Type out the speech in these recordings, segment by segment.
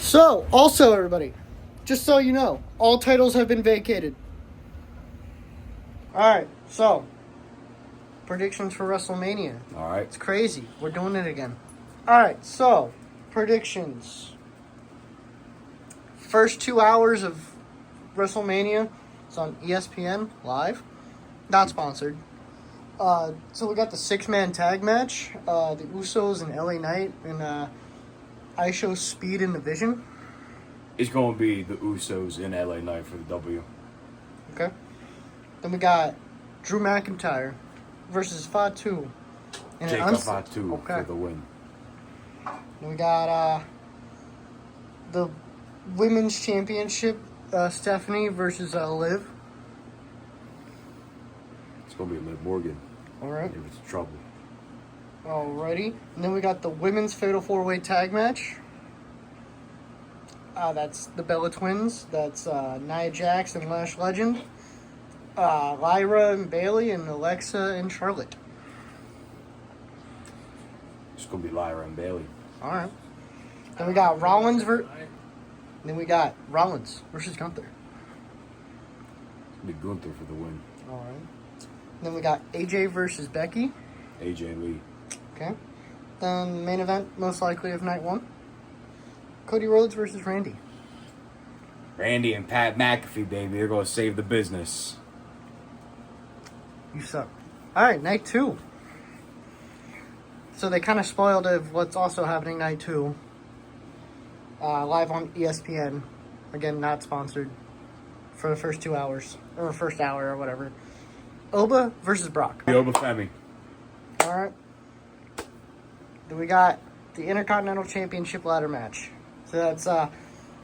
So, also everybody, just so you know, all titles have been vacated. Alright, so, predictions for WrestleMania. Alright. It's crazy. We're doing it again. Alright, so, predictions. First 2 hours of WrestleMania. It's on ESPN Live. Not sponsored. So we got the 6-man tag match. The Usos and LA Knight. And I show Speed in the Vision. It's going to be the Usos in LA Knight for the W. Okay. Then we got Drew McIntyre versus Fatu. Jacob Fatu for the win. Then we got the Women's Championship, Stephanie versus Liv. It's going to be Liv Morgan. All right. If it's trouble. Alrighty. And then we got the Women's Fatal 4-Way Tag Match. That's the Bella Twins. That's Nia Jax and Lash Legend. Lyra and Bailey and Alexa and Charlotte. It's going to be Lyra and Bailey. All right. Then we got Rollins versus Gunther. It's going to be Gunther for the win. All right. Then we got AJ versus Becky. AJ Lee. Okay. Then main event, most likely of night 1. Cody Rhodes versus Randy. Randy and Pat McAfee, baby. They're going to save the business. You suck. All right, night 2. So they kind of spoiled of what's also happening night 2. Live on ESPN. Again, not sponsored. For the first 2 hours. Or first hour or whatever. Oba versus Brock. The Oba Femi. Alright. Then we got the Intercontinental Championship ladder match. So that's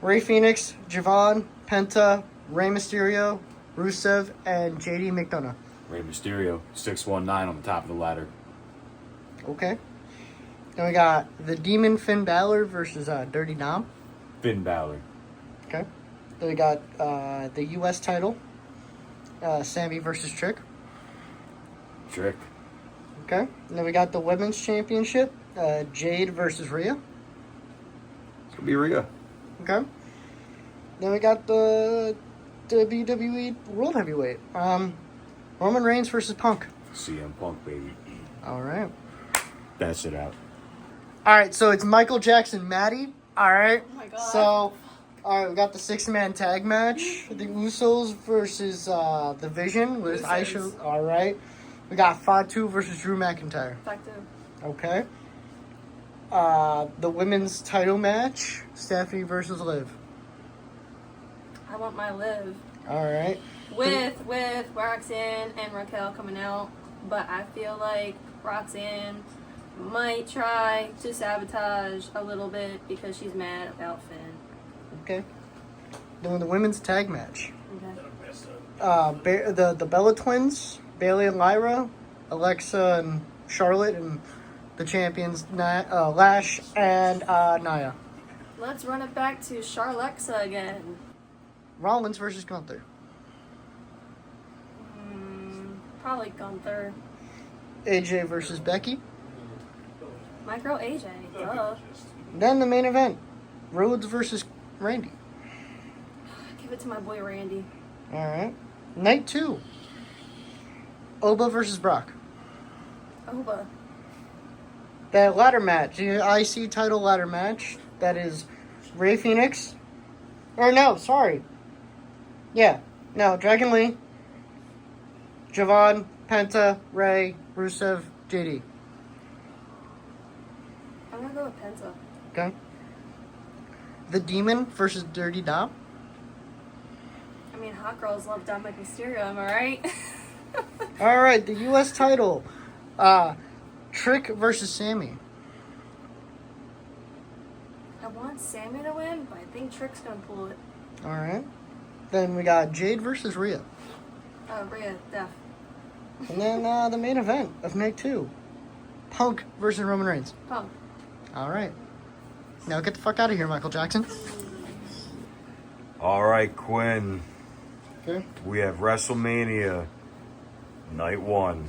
Rey Fenix, Javon, Penta, Rey Mysterio, Rusev, and JD McDonough. Rey Mysterio, 619 on the top of the ladder. Okay. Then we got the Demon Finn Balor versus Dirty Dom. Finn Balor. Okay. Then we got the U.S. title. Sammy versus Trick. Trick. Okay. And then we got the Women's Championship. Jade versus Rhea. It's going to be Rhea. Okay. Then we got the WWE World Heavyweight. Roman Reigns versus Punk. CM Punk, baby. All right. That's it out. All right, so it's Michael Jackson, Maddie. All right. Oh my God. So, all right, we got the 6-man tag match. The Usos versus the Vision with Aisha. All right. We got Fatu versus Drew McIntyre. Fatu. Okay. The women's title match, Stephanie versus Liv. I want my Liv. All right. With Roxanne and Raquel coming out, but I feel like Roxanne might try to sabotage a little bit because she's mad about Finn. Okay. Doing the women's tag match. Okay. The Bella Twins, Bailey and Lyra, Alexa and Charlotte, and the champions Lash and Nia. Let's run it back to Charlexa again. Rollins versus Gunther. Probably Gunther. AJ versus Becky. My girl AJ. Duh. Then the main event, Rhodes versus Randy. Give it to my boy Randy. All right. Night 2. Oba versus Brock. Oba. That ladder match, the IC title ladder match, that is Rey Fenix. Or no, sorry. Yeah. No, Dragon Lee. Javon, Penta, Rey, Rusev, JD. I'm gonna go with Penta. Okay. The Demon versus Dirty Dom. I mean, hot girls love Dominic Mysterio, am I right? All right, the U.S. title. Trick versus Sammy. I want Sammy to win, but I think Trick's gonna pull it. All right. Then we got Jade versus Rhea. Rhea, def. And then the main event of night 2. Punk versus Roman Reigns. Punk. All right. Now get the fuck out of here, Michael Jackson. All right, Quinn. Okay. We have WrestleMania Night 1.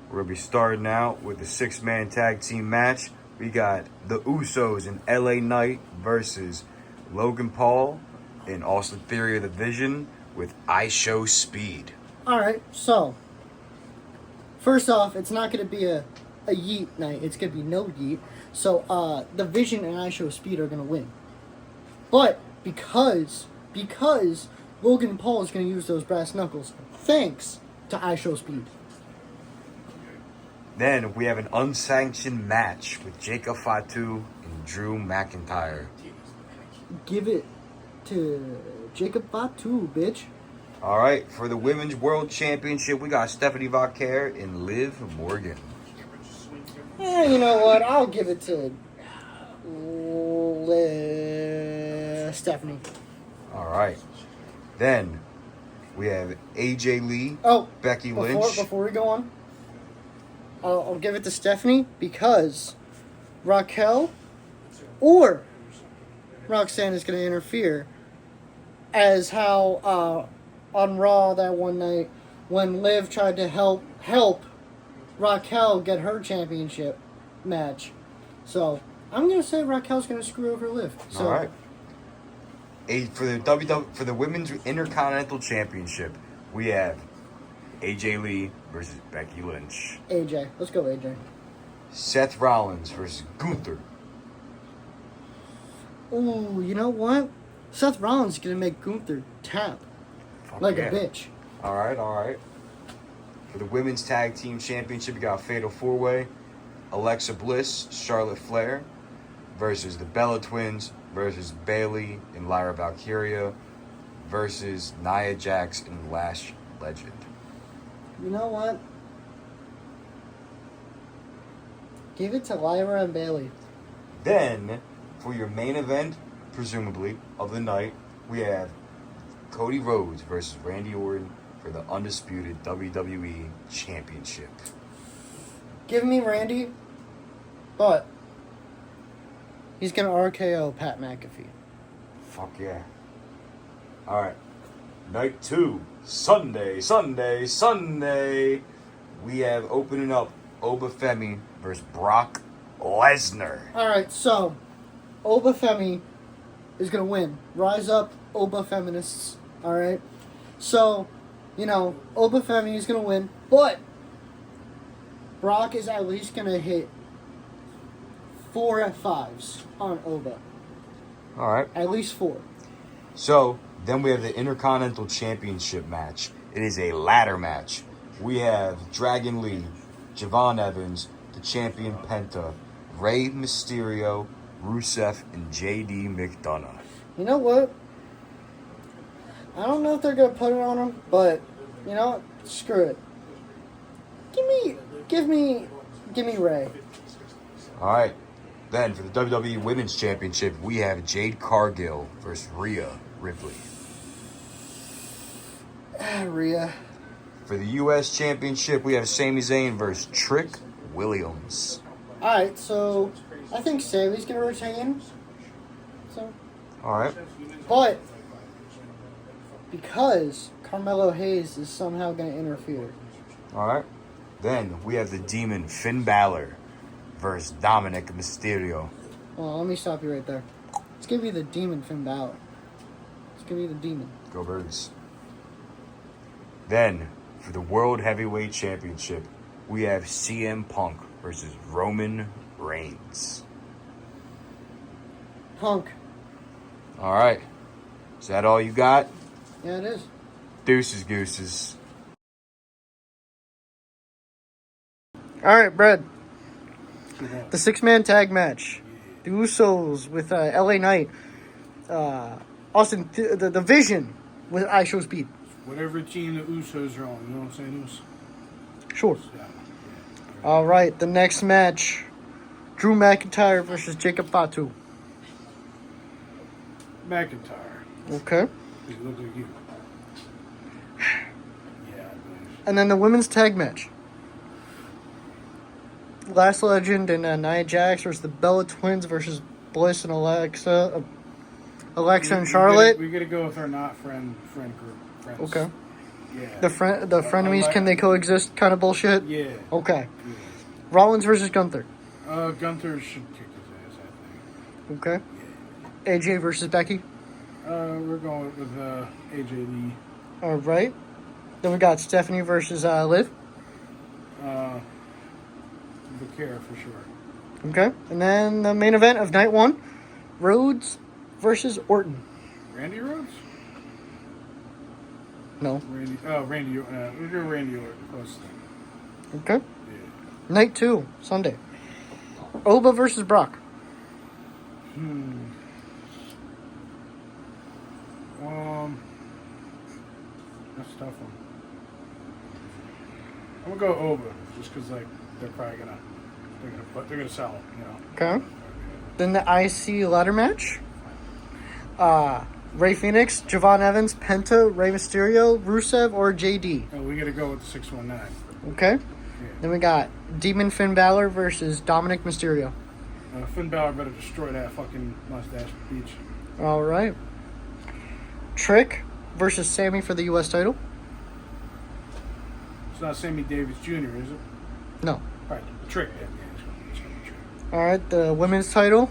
We're going to be starting out with the 6-man tag team match. we got the Usos and LA Knight versus Logan Paul and Austin Theory of the Vision with I Show Speed. All right, so first off, it's not going to be a yeet night. It's going to be no yeet. So the Vision and I Show Speed are going to win. But because Logan Paul is going to use those brass knuckles, thanks to I Show Speed. Then we have an unsanctioned match with Jacob Fatu and Drew McIntyre. Give it to Jacob Fatu, bitch. All right, for the Women's World Championship, we got Stephanie Vauquer and Liv Morgan. Yeah, you know what? I'll give it to Stephanie. All right. Then we have AJ Lee, Becky Lynch. Before we go on, I'll give it to Stephanie because Raquel or Roxanne is going to interfere, as how on Raw that one night when Liv tried to help Raquel get her championship match. So I'm going to say Raquel's going to screw over Liv. So, all right. For the Women's Intercontinental Championship, we have AJ Lee versus Becky Lynch. AJ. Let's go, AJ. Seth Rollins versus Gunther. Ooh, you know what? Seth Rollins is going to make Gunther tap like a bitch. All right. For the Women's Tag Team Championship, we got a Fatal 4-Way. Alexa Bliss, Charlotte Flair versus the Bella Twins versus Bayley and Lyra Valkyria versus Nia Jax and Lash Legend. You know what? Give it to Lyra and Bayley. Then, for your main event, presumably, of the night, we have Cody Rhodes versus Randy Orton for the undisputed WWE Championship. Give me Randy, but he's going to RKO Pat McAfee. Fuck yeah. Alright. Night 2. Sunday. We have opening up Oba Femi versus Brock Lesnar. Alright, so Oba Femi is going to win. Rise up, Oba Feminists. Alright? So, Oba Femi is going to win, but Brock is at least going to hit 4 F5s on Oba. Alright. At least 4. So, then we have the Intercontinental Championship match. It is a ladder match. We have Dragon Lee, Javon Evans, the champion Penta, Rey Mysterio, Rusev, and JD McDonough. You know what? I don't know if they're going to put it on him, but, screw it. Give me Ray. Alright. Then, for the WWE Women's Championship, we have Jade Cargill versus Rhea Ripley. Rhea. For the U.S. Championship, we have Sami Zayn versus Trick Williams. Alright, so I think Sami's going to retain. So. Alright. But because Carmelo Hayes is somehow going to interfere. Alright. Then we have the Demon Finn Balor versus Dominic Mysterio. Well, let me stop you right there. It's going to be the Demon Finn Balor. It's going to be the Demon. Go Birds. Then, for the World Heavyweight Championship, we have CM Punk versus Roman Reigns. Punk. Alright. Is that all you got? Yeah, it is. Deuces, gooses. Alright, Brad. The 6-man tag match. The Usos with LA Knight. The Vision with I Show Speed. Whatever team the Usos are on, you know what I'm saying? Sure. Yeah. All right, the next match. Drew McIntyre versus Jacob Fatu. McIntyre. Okay. He look like you. Yeah. And then the women's tag match. Last Legend and Nia Jax versus the Bella Twins versus Bliss and Alexa and Charlotte. We gotta go with our not friend group. Friends. Okay. Yeah. The frenemies, can they coexist kind of bullshit? Yeah. Okay. Yeah. Rollins versus Gunther. Gunther should kick his ass, I think. Okay. AJ versus Becky. We're going with AJD. All right. Then we got Stephanie versus Liv. Bakara for sure. Okay. And then the main event of night 1, Rhodes versus Orton. Randy Rhodes? No. Randy. Oh, Randy. We're doing Randy Orton. Close thing. Okay. Yeah. Night 2, Sunday. Oba versus Brock. That's a tough one. I'm gonna go over just because like they're probably gonna sell it, you know. Okay. Then the IC ladder match. Ray Phoenix, Javon Evans, Penta, Rey Mysterio, Rusev, or JD. Oh, we gotta go with the 619. Okay. Yeah. Then we got Demon Finn Balor versus Dominic Mysterio. Finn Balor better destroy that fucking mustache beach. All right. Trick versus Sammy for the U.S. title. It's not Sammy Davis Jr., is it? No. Right, Trick. Yeah, it's gonna be Trick. All right. The women's title.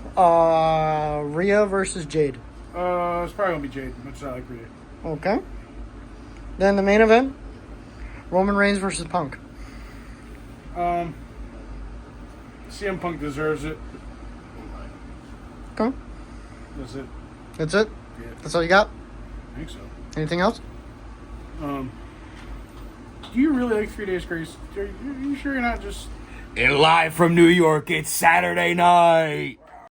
Rhea versus Jade. It's probably gonna be Jade, much as I like Rhea. Okay. Then the main event. Roman Reigns versus Punk. CM Punk deserves it. Okay. That's it. That's it? Yeah, That's all you got? I think so. Anything else? Do you really like 3 Days Grace? Are you sure you're not just... And live from New York, it's Saturday night.